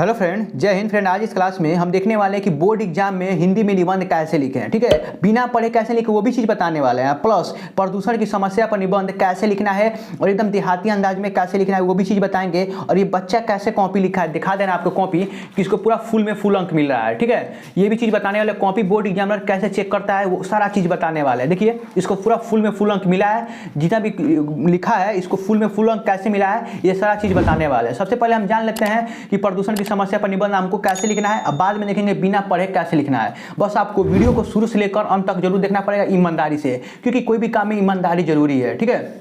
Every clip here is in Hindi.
हेलो फ्रेंड, जय हिंद फ्रेंड। आज इस क्लास में हम देखने वाले हैं कि बोर्ड एग्जाम में हिंदी में निबंध कैसे लिखें। ठीक है, बिना पढ़े कैसे लिखें वो भी चीज़ बताने वाले हैं, प्लस प्रदूषण की समस्या पर निबंध कैसे लिखना है और एकदम देहाती अंदाज में कैसे लिखना है वो भी चीज़ बताएंगे। और ये बच्चा कैसे कॉपी लिखा है दिखा देना आपको कॉपी कि इसको पूरा फुल में फुल अंक मिल रहा है। ठीक है, ये भी चीज़ बताने वाले, कॉपी बोर्ड एग्जामिनर कैसे चेक करता है वो सारा चीज़ बताने वाला है। देखिए, इसको पूरा फुल में फुल अंक मिला है, जितना भी लिखा है इसको फुल में फुल अंक कैसे मिला है ये सारा चीज़ बताने वाले हैं। सबसे पहले हम जान लेते हैं कि प्रदूषण की समस्या पर निबंध हमको कैसे लिखना है, अब बाद में देखेंगे बिना पढ़े कैसे लिखना है। बस आपको वीडियो को शुरू से लेकर अंत तक जरूर देखना पड़ेगा ईमानदारी से, क्योंकि कोई भी काम में ईमानदारी जरूरी है। ठीक है,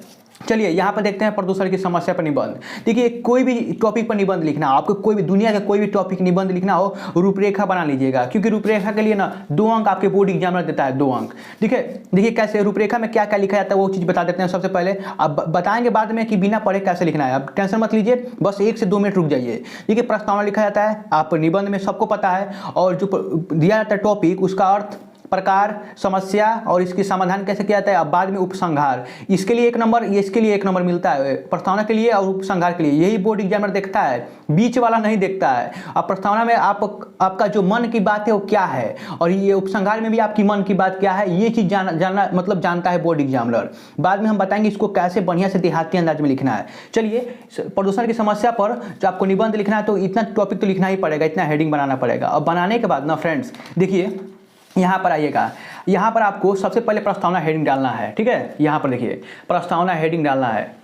चलिए यहाँ पर देखते हैं प्रदूषण की समस्या पर निबंध। देखिए, कोई भी टॉपिक पर निबंध लिखना हो, आपको कोई भी दुनिया का कोई भी टॉपिक निबंध लिखना हो, रूपरेखा बना लीजिएगा, क्योंकि रूपरेखा के लिए ना 2 अंक आपके बोर्ड एग्जामिनर देता है, 2 अंक। ठीक है, देखिए कैसे रूपरेखा में क्या क्या लिखा जाता है वो चीज़ बता देते हैं। सबसे पहले अब बताएंगे बाद में कि बिना पढ़े कैसे लिखना है। अब टेंशन मत लीजिए, बस 1 से 2 मिनट रुक जाइए। देखिए, प्रस्तावना लिखा जाता है, आप निबंध में सबको पता है, और जो दिया जाता है टॉपिक उसका अर्थ, प्रकार, समस्या और इसकी समाधान कैसे किया जाता है। अब बाद में उपसंहार, इसके लिए 1 नंबर, इसके लिए 1 नंबर मिलता है, प्रस्तावना के लिए और उपसंहार के लिए। यही बोर्ड एग्जामिनर देखता है, बीच वाला नहीं देखता है। अब प्रस्तावना में आपका जो मन की बात है वो क्या है, और ये उपसंहार में भी आपकी मन की बात क्या है, ये चीज़ जानना मतलब जानता है बोर्ड एग्जामिनर। बाद में हम बताएंगे इसको कैसे बढ़िया से देहाती अंदाज में लिखना है। चलिए, प्रदूषण की समस्या पर जो आपको निबंध लिखना है तो इतना टॉपिक तो लिखना ही पड़ेगा, इतना हेडिंग बनाना पड़ेगा। और बनाने के बाद ना फ्रेंड्स, देखिए यहाँ पर आइएगा, यहाँ पर आपको सबसे पहले प्रस्तावना हेडिंग डालना है। ठीक है, यहाँ पर देखिए प्रस्तावना हेडिंग डालना है।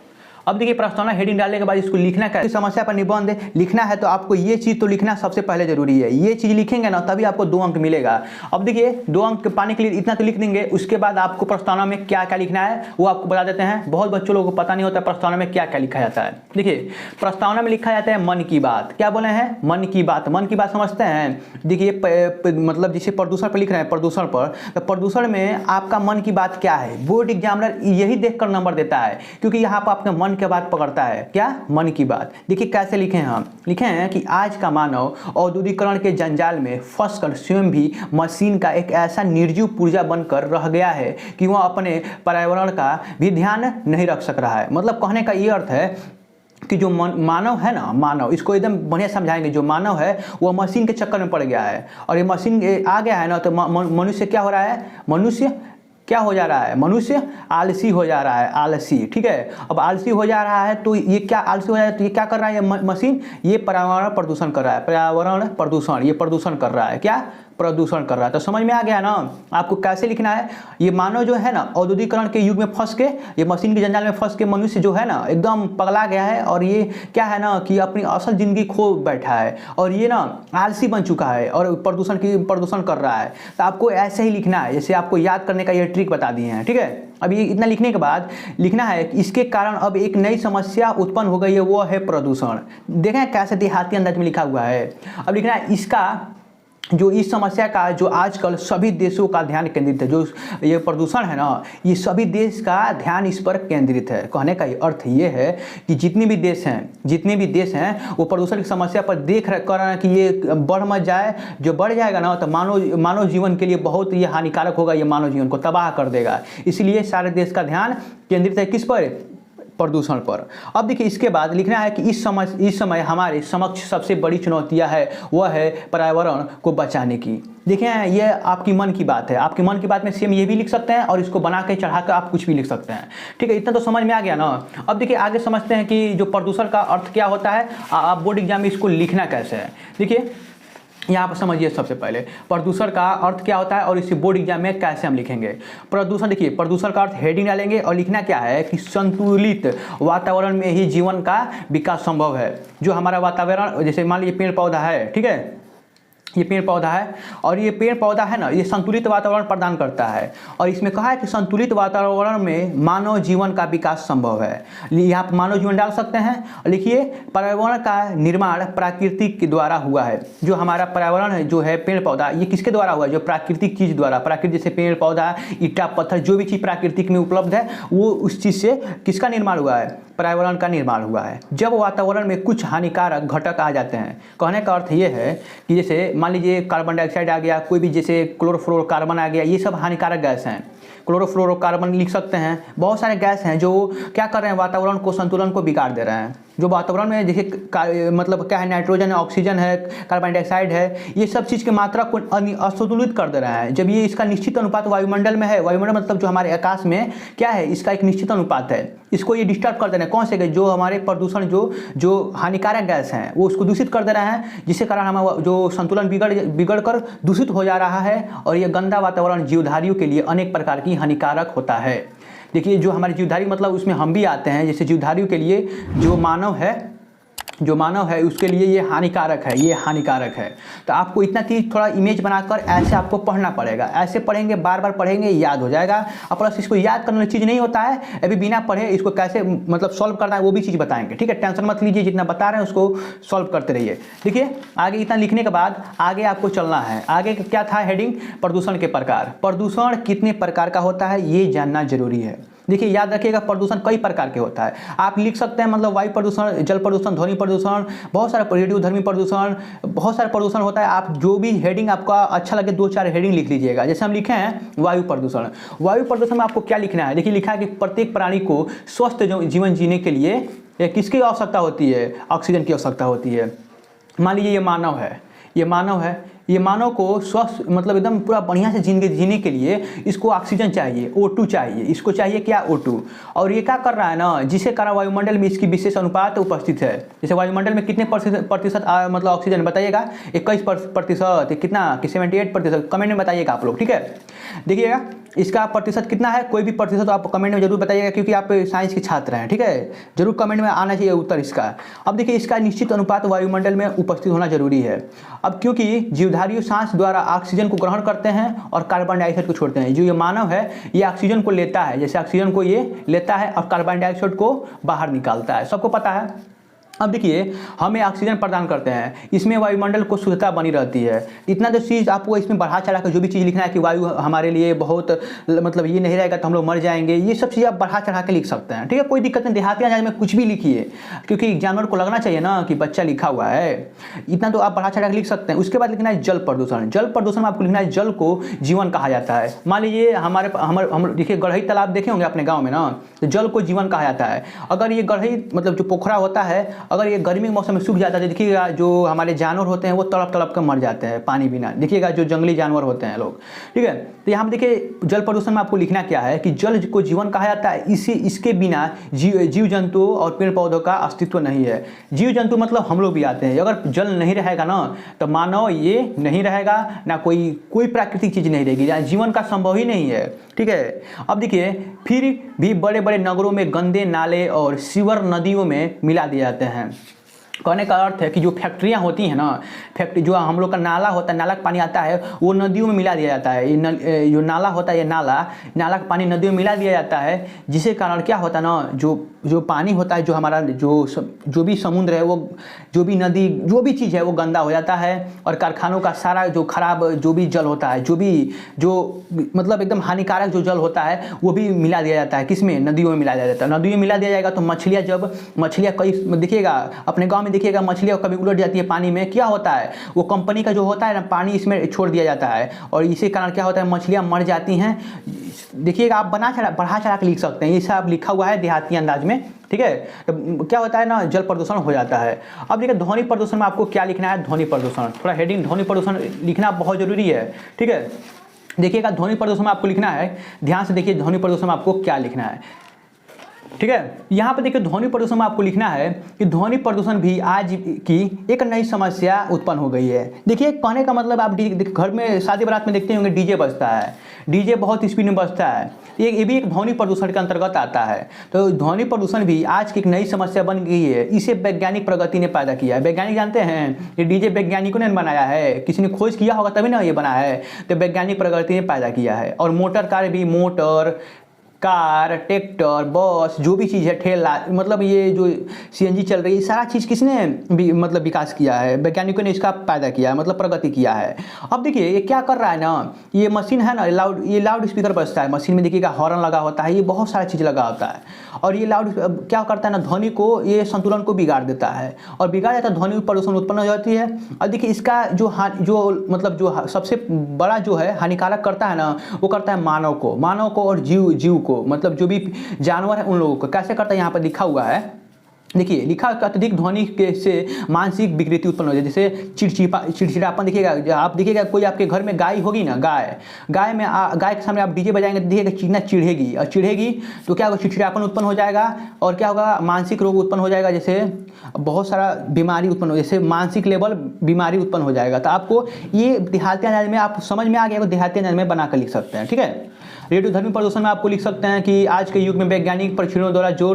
अब देखिए, प्रस्तावना हेडिंग डालने के बाद इसको लिखना है, समस्या पर निबंध लिखना है तो आपको ये चीज़ तो लिखना सबसे पहले जरूरी है। ये चीज़ लिखेंगे ना तभी आपको 2 अंक मिलेगा। अब देखिए, 2 अंक पाने के लिए इतना तो लिख देंगे, उसके बाद आपको प्रस्तावना में क्या क्या लिखना है वो आपको बता देते हैं। बहुत बच्चों लोगों को पता नहीं होता प्रस्तावना में क्या क्या लिखा जाता है। देखिए, प्रस्तावना में लिखा जाता है मन की बात। क्या बोले हैं? मन की बात। मन की बात समझते हैं? देखिए, मतलब जिसे प्रदूषण पर लिख रहे हैं, प्रदूषण पर, तो प्रदूषण में आपका मन की बात क्या है, बोर्ड एग्जामिनर यही देखकर नंबर देता है, क्योंकि यहाँ पर आपके मन के बात पकड़ता है। क्या? मन की बात। देखिए कैसे लिखे हैं, हम लिखे हैं कि आज का मानव औद्योगिकरण के जंजाल में फंसकर स्वयं भी मशीन का एक ऐसा निर्जीव पुर्जा बनकर रह गया है कि वह अपने पर्यावरण का भी ध्यान नहीं रख सक रहा है। मतलब कहने का ये अर्थ है कि जो मानव है ना, मानव, इसको एकदम बढ़िया समझाएंगे। जो मानव है वो मशीन के चक्कर में पड़ गया है, और ये मशीन आ गया है ना, तो मनुष्य क्या हो रहा है, मनुष्य क्या हो जा रहा है, मनुष्य आलसी हो जा रहा है, आलसी। ठीक है, अब आलसी हो जा रहा है तो ये क्या आलसी हो जा रहा है, तो ये क्या कर रहा है, ये मशीन, ये पर्यावरण प्रदूषण कर रहा है, पर्यावरण प्रदूषण, ये प्रदूषण कर रहा है, क्या प्रदूषण कर रहा है। तो समझ में आ गया ना आपको कैसे लिखना है। ये मानव जो है ना औद्योगिकरण के युग में फंस के, ये मशीन के जंजाल में फंस के मनुष्य जो है ना एकदम पगला गया है, और ये क्या है ना कि अपनी असल जिंदगी खो बैठा है, और ये ना आलसी बन चुका है और प्रदूषण कर रहा है। तो आपको ऐसे ही लिखना है, जैसे आपको याद करने का ये ट्रिक बता दिए हैं। ठीक है, अब ये इतना लिखने के बाद लिखना है कि इसके कारण अब एक नई समस्या उत्पन्न हो गई है, वो है प्रदूषण। देखें कैसे देहाती अंदाज में लिखा हुआ है। अब लिखना है इसका, जो इस समस्या का जो आजकल सभी देशों का ध्यान केंद्रित है, जो ये प्रदूषण है ना, ये सभी देश का ध्यान इस पर केंद्रित है। कहने का अर्थ ये है कि जितने भी देश हैं वो प्रदूषण की समस्या पर देख कर रहे हैं कि ये बढ़ मत जाए। जो बढ़ जाएगा ना तो मानव जीवन के लिए बहुत ये हानिकारक होगा, ये मानव जीवन को तबाह कर देगा। इसलिए सारे देश का ध्यान केंद्रित है किस पर, प्रदूषण पर। अब देखिए, इसके बाद लिखना है कि इस समय हमारे समक्ष सबसे बड़ी चुनौतियां है, वह है पर्यावरण को बचाने की। देखिए, ये आपकी मन की बात है, आपकी मन की बात में सेम ये भी लिख सकते हैं, और इसको बना के चढ़ा कर आप कुछ भी लिख सकते हैं। ठीक है, इतना तो समझ में आ गया ना। अब देखिए आगे समझते हैं कि जो प्रदूषण का अर्थ क्या होता है, आप बोर्ड एग्जाम में इसको लिखना कैसे है। देखिए यहाँ पर समझिए, सबसे पहले प्रदूषण का अर्थ क्या होता है और इसे बोर्ड एग्जाम में कैसे हम लिखेंगे। प्रदूषण, देखिए प्रदूषण का अर्थ हेडिंग डालेंगे, और लिखना क्या है कि संतुलित वातावरण में ही जीवन का विकास संभव है। जो हमारा वातावरण, जैसे मान लीजिए पेड़ पौधा है, ठीक है, ये पेड़ पौधा है, और ये पेड़ पौधा है ना, ये संतुलित वातावरण प्रदान करता है, और इसमें कहा है कि संतुलित वातावरण में मानव जीवन का विकास संभव है। यहाँ पर मानव जीवन डाल सकते हैं, और लिखिए पर्यावरण का निर्माण प्राकृतिक के द्वारा हुआ है। जो हमारा पर्यावरण है, जो है पेड़ पौधा, ये किसके द्वारा हुआ है, जो प्राकृतिक चीज़ द्वारा, प्राकृतिक जैसे पेड़ पौधा, ईंटा पत्थर, जो भी चीज़ प्राकृतिक में उपलब्ध है वो उस चीज़ से किसका निर्माण हुआ है, पर्यावरण का निर्माण हुआ है। जब वातावरण में कुछ हानिकारक घटक आ जाते हैं, कहने का अर्थ ये है कि जैसे मान लीजिए कार्बन डाइऑक्साइड आ गया, कोई भी जैसे क्लोरोफ्लोरोकार्बन आ गया, ये सब हानिकारक गैस हैं। क्लोरोफ्लोरोकार्बन लिख सकते हैं, बहुत सारे गैस हैं जो क्या कर रहे हैं, वातावरण को, संतुलन को बिगाड़ दे रहे हैं। जो वातावरण में देखिए मतलब क्या है, नाइट्रोजन है, ऑक्सीजन है, कार्बन डाइऑक्साइड है, ये सब चीज़ की मात्रा को असंतुलित कर दे रहा है। जब ये इसका निश्चित अनुपात वायुमंडल में है, वायुमंडल मतलब जो हमारे आकाश में क्या है, इसका एक निश्चित अनुपात है, इसको ये डिस्टर्ब कर दे रहे हैं। कौन से जो हमारे प्रदूषण जो हानिकारक गैस हैं वो उसको दूषित कर दे रहे हैं, जिसके कारण हमारा जो संतुलन बिगड़ कर दूषित हो जा रहा है। और ये गंदा वातावरण जीवधारियों के लिए अनेक प्रकार की हानिकारक होता है। देखिए जो हमारे जीवधारी मतलब उसमें हम भी आते हैं, जैसे जीवधारियों के लिए जो मानव है उसके लिए ये हानिकारक है, ये हानिकारक है। तो आपको इतना चीज़ थोड़ा इमेज बनाकर ऐसे आपको पढ़ना पड़ेगा, ऐसे पढ़ेंगे, बार बार पढ़ेंगे, याद हो जाएगा। और प्लस इसको याद करने वाली चीज़ नहीं होता है, अभी बिना पढ़े इसको कैसे मतलब सॉल्व करना है वो भी चीज़ बताएंगे, ठीक है। टेंशन मत लीजिए, जितना बता रहे हैं उसको सॉल्व करते रहिए। देखिए आगे इतना लिखने के बाद आगे आपको चलना है। आगे क्या था हेडिंग, प्रदूषण के प्रकार। प्रदूषण कितने प्रकार का होता है ये जानना जरूरी है। देखिए याद रखिएगा, प्रदूषण कई प्रकार के होता है। आप लिख सकते हैं मतलब वायु प्रदूषण, जल प्रदूषण, ध्वनि प्रदूषण, बहुत सारा रेडियोधर्मी प्रदूषण, बहुत सारा प्रदूषण होता है। आप जो भी हेडिंग आपका अच्छा लगे 2-4 हेडिंग लिख लीजिएगा। जैसे हम लिखे हैं वायु प्रदूषण। वायु प्रदूषण में आपको क्या लिखना है, देखिए लिखा है कि प्रत्येक प्राणी को स्वस्थ जीवन जीने के लिए किसकी आवश्यकता होती है, ऑक्सीजन की आवश्यकता होती है। मान लीजिए ये मानव को स्वस्थ मतलब एकदम पूरा बढ़िया से जीने के लिए इसको ऑक्सीजन चाहिए, O2 चाहिए, इसको चाहिए क्या, O2। और ये क्या कर रहा है ना, जिसे कारण वायुमंडल में इसकी विशेष अनुपात उपस्थित है। जैसे वायुमंडल में कितने प्रतिशत मतलब ऑक्सीजन बताइएगा, 21%, कितना कि 78%, कमेंट में बताइएगा आप लोग, ठीक है। देखिएगा इसका प्रतिशत कितना है, कोई भी प्रतिशत आप कमेंट में जरूर बताइएगा, क्योंकि आप साइंस के छात्र हैं, ठीक है। जरूर कमेंट में आना चाहिए उत्तर इसका। अब देखिए इसका निश्चित अनुपात वायुमंडल में उपस्थित होना जरूरी है। अब क्योंकि जीवधारी सांस द्वारा ऑक्सीजन को ग्रहण करते हैं और कार्बन डाइऑक्साइड को छोड़ते हैं। जो ये मानव है ये ऑक्सीजन को लेता है, जैसे ऑक्सीजन को ये लेता है और कार्बन डाइऑक्साइड को बाहर निकालता है, सबको पता है। अब देखिए हमें ऑक्सीजन प्रदान करते हैं, इसमें वायुमंडल को शुद्धता बनी रहती है। इतना जो चीज़ आपको इसमें बढ़ा चढ़ा कर जो भी चीज़ लिखना है कि वायु हमारे लिए बहुत मतलब ये नहीं रहेगा तो हम लोग मर जाएंगे, ये सब चीज़ आप बढ़ा चढ़ा के लिख सकते हैं, ठीक है। कोई दिक्कत नहीं, देहाती अंदाज में कुछ भी लिखिए, क्योंकि जानवर को लगना चाहिए ना कि बच्चा लिखा हुआ है। इतना तो आप बढ़ा चढ़ा के लिख सकते हैं। उसके बाद लिखना है जल प्रदूषण। जल प्रदूषण में आपको लिखना है जल को जीवन कहा जाता है। मान लीजिए हम देखिए गढ़ई तालाब देखे होंगे अपने गाँव में ना, तो जल को जीवन कहा जाता है। अगर ये गढ़ई मतलब जो पोखरा होता है, अगर ये गर्मी के मौसम में सूख जाता है, देखिएगा जो हमारे जानवर होते हैं वो तड़प तड़प कर मर जाते हैं पानी बिना। देखिएगा जो जंगली जानवर होते हैं लोग, ठीक है। तो यहाँ पे देखिए जल प्रदूषण में आपको लिखना क्या है कि जल को जीवन कहा जाता है। इसके बिना जीव जंतु और पेड़ पौधों का अस्तित्व नहीं है। जीव जंतु मतलब हम लोग भी आते हैं। अगर जल नहीं रहेगा ना तो मानव ये नहीं रहेगा, ना कोई प्राकृतिक चीज़ नहीं रहेगी, जीवन का संभव ही नहीं है, ठीक है। अब देखिए फिर भी बड़े बड़े नगरों में गंदे नाले और सीवर नदियों में मिला दिए जाते हैं। कहने का अर्थ है कि जो फैक्ट्रियाँ होती हैं ना, फैक्ट्री जो हम लोग का नाला होता है, नाला का पानी आता है वो नदियों में मिला दिया जाता है। ये जो नाला होता है, ये नाला का पानी नदियों में मिला दिया जाता है, जिसके कारण क्या होता है ना, जो पानी होता है, जो हमारा जो भी समुद्र है, वो जो भी नदी जो भी चीज़ है वो गंदा हो जाता है। और कारखानों का सारा जो खराब जो भी जल होता है, जो मतलब एकदम हानिकारक जो जल होता है वो भी मिला दिया जाता है। किसमें, नदियों में मिला दिया जाता है। नदियों में मिला दिया जाएगा तो मछलियाँ कई देखिएगा अपने गाँव में देखिएगा मछलियाँ कभी उलट जाती है पानी में, क्या होता है वो कंपनी का जो होता है ना पानी इसमें छोड़ दिया जाता है, और इसी कारण क्या होता है मछलियाँ मर जाती हैं। देखिएगा आप बढ़ा चढ़ा के लिख सकते हैं, ये सब लिखा हुआ है देहाती अंदाज में, ठीक है। तो क्या होता है ना, जल प्रदूषण हो जाता है। अब देखिए ध्वनि प्रदूषण में आपको क्या लिखना है, ध्वनि प्रदूषण। थोड़ा हेडिंग ध्वनि प्रदूषण लिखना बहुत जरूरी है, ठीक है। देखिएगा ध्वनि प्रदूषण में आपको लिखना है, ध्यान से देखिए ध्वनि प्रदूषण में आपको क्या लिखना है, ठीक है। यहाँ पे देखिए ध्वनि प्रदूषण में आपको लिखना है कि ध्वनि प्रदूषण भी आज की एक नई समस्या उत्पन्न हो गई है। देखिए कहने का मतलब आप घर में शादी बारात में देखते होंगे डीजे बजता है, डीजे बहुत स्पीड में बजता है, ये भी एक ध्वनि प्रदूषण के अंतर्गत आता है। तो ध्वनि प्रदूषण भी आज की एक नई समस्या बन गई है। इसे वैज्ञानिक प्रगति ने पैदा किया है। वैज्ञानिक जानते हैं ये डीजे वैज्ञानिकों ने बनाया है, किसी ने खोज किया होगा तभी ना ये बना है। तो वैज्ञानिक प्रगति ने पैदा किया है। और मोटर कार भी, मोटर कार, ट्रैक्टर, बस, जो भी चीज़ है, ठेला, मतलब ये जो सीएनजी चल रही है, सारा चीज़ किसने भी मतलब विकास किया है, वैज्ञानिकों ने इसका पैदा किया है, मतलब प्रगति किया है। अब देखिए ये क्या कर रहा है ना, ये मशीन है ना, लाउड स्पीकर बजता है, मशीन में देखिएगा हॉर्न लगा होता है, ये बहुत सारा चीज़ लगा होता है। और ये लाउड क्या करता है ना, ध्वनि को, ये संतुलन को बिगाड़ देता है, और बिगाड़ जाता है ध्वनि प्रदूषण उत्पन्न हो जाती है। और देखिए इसका जो सबसे बड़ा जो है हानिकारक करता है ना, वो करता है मानव को और जीव को, मतलब जो भी जानवर है उन लोगों को। कैसे करता है, यहाँ पर लिखा हुआ है, देखिए लिखा अत्यधिक ध्वनि के से मानसिक विकृति उत्पन्न हो जाए, जैसे चिड़चिड़ापन। देखिएगा आप देखिएगा कोई आपके घर में गाय होगी ना, गाय में गाय के सामने आप डीजे बजाएंगे तो देखिएगा चिड़ना चिढ़ेगी, और चिढ़ेगी तो क्या होगा, चिड़चिड़ापन उत्पन्न हो जाएगा और क्या होगा, मानसिक रोग उत्पन्न हो जाएगा, जैसे बहुत सारा बीमारी उत्पन्न हो, जैसे मानसिक लेवल बीमारी उत्पन्न हो जाएगा। तो आपको ये देहाती अंदाज में आप समझ में आ गया, देहाती अंदाज में बना कर लिख सकते हैं, ठीक है। रेडियोधर्मी प्रदूषण में आपको लिख सकते हैं कि आज के युग में वैज्ञानिक परीक्षणों द्वारा जो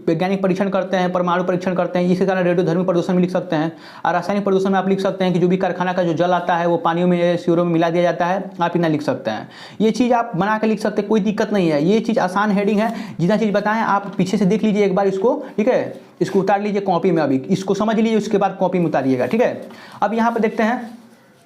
वैज्ञानिक परीक्षण करते हैं, परमाणु परीक्षण करते हैं, इसी कारण रेडियोधर्मी प्रदूषण में लिख सकते हैं। और रासायनिक प्रदूषण में आप लिख सकते हैं कि जो भी कारखाना का जो जल आता है वो पानियों में, सीवरों में मिला दिया जाता है, आप इतना लिख सकते हैं। ये चीज़ आप बना कर लिख सकते हैं, कोई दिक्कत नहीं है। ये चीज़ आसान हेडिंग है, जितना चीज़ बताएं आप पीछे से देख लीजिए एक बार इसको, ठीक है। इसको उतार लीजिए कॉपी में, अभी इसको समझ लीजिए, उसके बाद कॉपी में उतारिएगा, ठीक है। अब यहाँ पर देखते हैं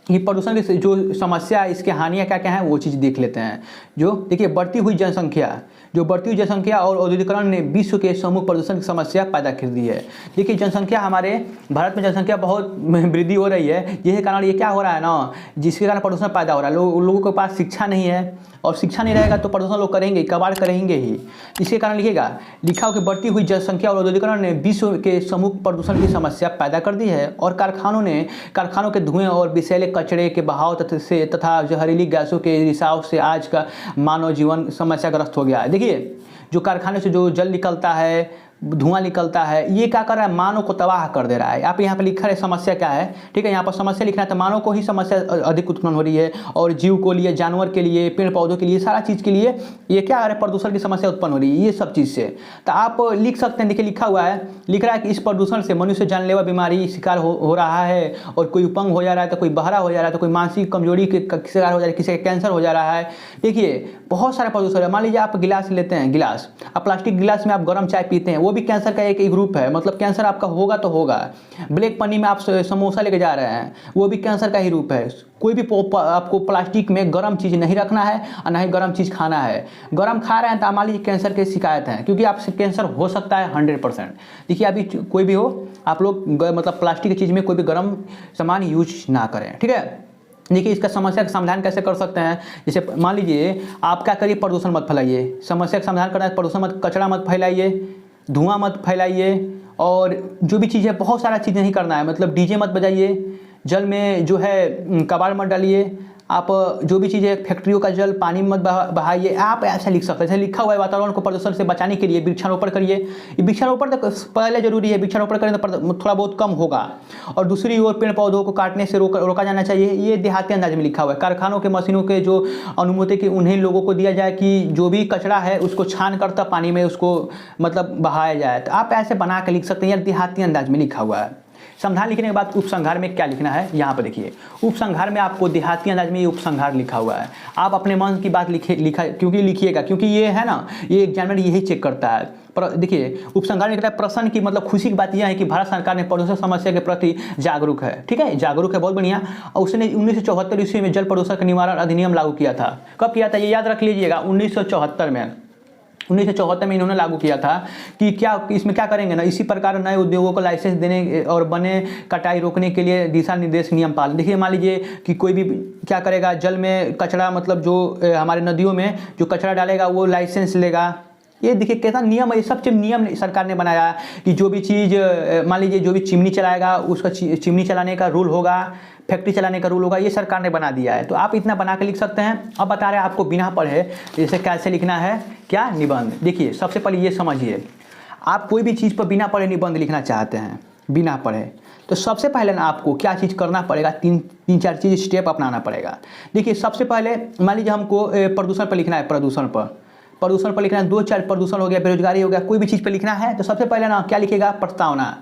ये प्रदूषण की जो समस्या है, इसके हानियाँ क्या क्या हैं वो चीज़ देख लेते हैं। जो देखिए बढ़ती हुई जनसंख्या और औद्योगिकरण ने विश्व के समूह प्रदूषण की समस्या पैदा कर दी है। देखिए जनसंख्या, हमारे भारत में जनसंख्या बहुत वृद्धि हो रही है, जिसके कारण ये क्या हो रहा है ना, जिसके कारण प्रदूषण पैदा हो रहा है। लोगों के पास शिक्षा नहीं है, और शिक्षा नहीं रहेगा तो प्रदूषण लोग करेंगे, कबाड़ करेंगे ही। इसके कारण लिखा हो कि बढ़ती हुई जनसंख्या और औद्योगिकरण ने विश्व के समूह प्रदूषण की समस्या पैदा कर दी है, और कारखानों के धुएं और विषैले कचरे के बहाव तथा जहरीली गैसों के रिसाव से आज का मानव जीवन समस्याग्रस्त हो गया है। देखिए जो कारखाने से जो जल निकलता है, धुआं निकलता है, ये क्या कर रहा है, मानव को तबाह कर दे रहा है। आप यहाँ पे लिखा है समस्या क्या है, ठीक है। यहाँ पर समस्या लिखना है तो मानव को ही समस्या अधिक उत्पन्न हो रही है, और जीव को लिए, जानवर के लिए, पेड़ पौधों के लिए, सारा चीज़ के लिए ये क्या है, प्रदूषण की समस्या उत्पन्न हो रही है, ये सब चीज़ से। तो आप लिख सकते हैं, देखिए लिखा हुआ है, लिख रहा है कि इस प्रदूषण से मनुष्य जानलेवा बीमारी शिकार हो रहा है, और कोई अपंग हो जा रहा है, तो कोई बहरा हो जा रहा है, तो कोई मानसिक कमजोरी के शिकार हो जा रहा है, किसी का कैंसर हो जा रहा है। देखिए बहुत सारा प्रदूषण है। मान लीजिए आप गिलास लेते हैं, आप प्लास्टिक गिलास में आप गर्म चाय पीते हैं, वो भी कैंसर का एक ग्रुप है, मतलब कैंसर आपका होगा तो होगा। ब्लैक पन्नी में आप समोसा लेके जा रहे हैं, वो भी कैंसर का ही रूप है। कोई भी आपको प्लास्टिक में गर्म चीज़ नहीं रखना है और ना ही गर्म चीज़ खाना है। गर्म खा रहे हैं तो मान लीजिए कैंसर की शिकायत है, क्योंकि आपसे कैंसर हो सकता है 100%। देखिए अभी कोई भी हो, आप लोग मतलब प्लास्टिक की चीज़ में कोई भी गर्म सामान यूज ना करें, ठीक है। देखिए इसका समस्या का समाधान कैसे कर सकते हैं, जैसे मान लीजिए आप क्या करिए, प्रदूषण मत फैलाइए। समस्या का समाधान करना है, प्रदूषण मत, कचरा मत फैलाइए, धुआं मत फैलाइए, और जो भी चीज़ है बहुत सारा चीज़ नहीं करना है, मतलब डीजे मत बजाइए, जल में जो है कबाड़ मत डालिए, आप जो भी चीज़ है फैक्ट्रियों का जल पानी में मत बहाइए। आप ऐसा लिख सकते हैं, जैसे लिखा हुआ है वातावरण को प्रदूषण से बचाने के लिए वृक्षारोपण करिए। वृक्षारोपण तो पहले जरूरी है, वृक्षारोपण करें तो थोड़ा बहुत कम होगा। और दूसरी ओर पेड़ पौधों को काटने से रोका जाना चाहिए, ये देहाती अंदाज में लिखा हुआ है। कारखानों के मशीनों के जो अनुमति की उन्हीं लोगों को दिया जाए कि जो भी कचरा है उसको छान कर तब पानी में उसको मतलब बहाया जाए। तो आप ऐसे बना कर लिख सकते हैं, यार देहाती अंदाज में लिखा हुआ है। समाधान लिखने के बाद उपसंहार में क्या लिखना है, यहाँ पर देखिए उपसंहार में आपको देहाती अंदाज में ये उपसंहार लिखा हुआ है। आप अपने मन की बात लिखिएगा, क्योंकि ये है ना, ये एग्जामिनर यही चेक करता है। पर देखिए उपसंहार में कहता है प्रश्न की मतलब खुशी की बात यह है कि भारत सरकार ने प्रदूषण समस्या के प्रति जागरूक है, ठीक है, जागरूक है, बहुत बढ़िया। और उसने 1974 ईस्वी में जल प्रदूषण का निवारण अधिनियम लागू किया था। कब किया था ये याद रख लीजिएगा, 1974 में। 1974 में इन्होंने लागू किया था कि क्या इसमें क्या करेंगे ना, इसी प्रकार नए उद्योगों को लाइसेंस देने और बने कटाई रोकने के लिए दिशा निर्देश नियम पालन। देखिए मान लीजिए कि कोई भी क्या करेगा, जल में कचरा मतलब जो हमारे नदियों में जो कचरा डालेगा वो लाइसेंस लेगा। ये देखिए कैसा नियम है, ये सब नियम सरकार ने बनाया कि जो भी चीज़ मान लीजिए जो भी चिमनी चलाएगा उसका चिमनी चलाने का रूल होगा, फैक्ट्री चलाने का रूल होगा, ये सरकार ने बना दिया है। तो आप इतना बना के लिख सकते हैं। अब बता रहे हैं आपको बिना पढ़े जैसे कैसे लिखना है, क्या निबंध। देखिए सबसे पहले ये समझिए, आप कोई भी चीज़ पर बिना पढ़े निबंध लिखना चाहते हैं, बिना पढ़े, तो सबसे पहले ना आपको क्या चीज़ करना पड़ेगा, तीन चार चीज़ स्टेप अपनाना पड़ेगा। देखिए सबसे पहले मान लीजिए हमको प्रदूषण पर लिखना है, प्रदूषण पर लिखना है, 2-4 प्रदूषण हो गया, बेरोजगारी हो गया, कोई भी चीज़ पर लिखना है तो सबसे पहले ना क्या लिखेगा, प्रस्तावना।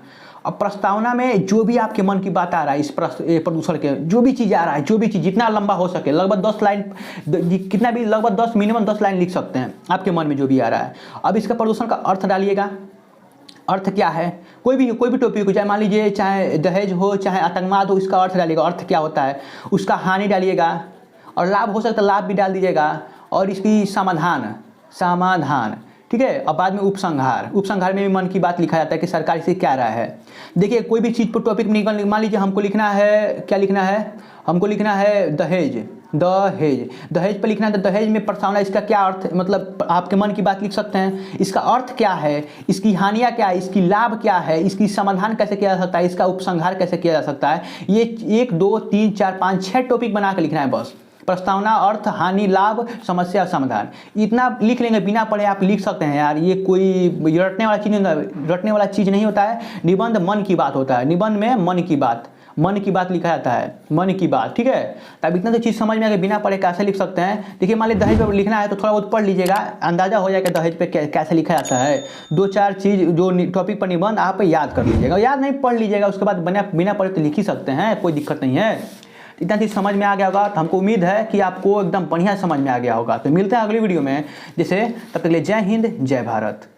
अब प्रस्तावना में जो भी आपके मन की बात आ रहा है, इस प्रदूषण के जो भी चीज़ आ रहा है, जो भी चीज़ जितना लंबा हो सके, लगभग 10 लाइन, कितना भी लगभग 10 मिनिमम 10 लाइन लिख सकते हैं आपके मन में जो भी आ रहा है। अब इसका प्रदूषण का अर्थ डालिएगा, अर्थ क्या है, कोई भी टॉपिक हो, चाहे मान लीजिए चाहे दहेज हो चाहे आतंकवाद हो, इसका अर्थ डालिएगा, अर्थ क्या होता है, उसका हानि डालिएगा, और लाभ हो सकता है लाभ भी डाल दीजिएगा, और इसकी समाधान, ठीक है। और बाद में उपसंहार में भी मन की बात लिखा जाता है कि सरकार इसे क्या राय है। देखिए कोई भी चीज़ पर टॉपिक निकल, मान लीजिए हमको लिखना है, क्या लिखना है, हमको लिखना है दहेज, दहेज, दहेज पर लिखना है तो दहेज में प्रस्तावना, इसका क्या अर्थ, मतलब आपके मन की बात लिख सकते हैं। इसका अर्थ क्या है, इसकी हानियाँ क्या है, इसकी लाभ क्या है, इसकी समाधान कैसे किया जा सकता है, इसका उपसंहार कैसे किया जा सकता है। ये 1 2 3 4 5 6 टॉपिक बना के लिखना है बस। प्रस्तावना, अर्थ, हानि, लाभ, समस्या, समाधान, इतना लिख लेंगे, बिना पढ़े आप लिख सकते हैं यार। ये कोई रटने वाला चीज़ नहीं होता है। निबंध मन की बात होता है, निबंध में मन की बात लिखा जाता है, मन की बात, ठीक है। तब इतना तो चीज़ समझ में आ गया, बिना पढ़े कैसे लिख सकते हैं। देखिए मान लीजिए दहेज पर लिखना है तो थोड़ा बहुत पढ़ लीजिएगा, अंदाजा हो जाएगा दहेज पे कैसे लिखा जाता है। 2-4 चीज़ जो टॉपिक पर निबंध आप याद कर लीजिएगा, याद नहीं पढ़ लीजिएगा, उसके बाद बिना पढ़े तो लिख ही सकते हैं, कोई दिक्कत नहीं है। इतना चीज़ समझ में आ गया होगा, तो हमको उम्मीद है कि आपको एकदम बढ़िया समझ में आ गया होगा। तो मिलते हैं अगली वीडियो में, जैसे तब तक के लिए जय हिंद, जय भारत।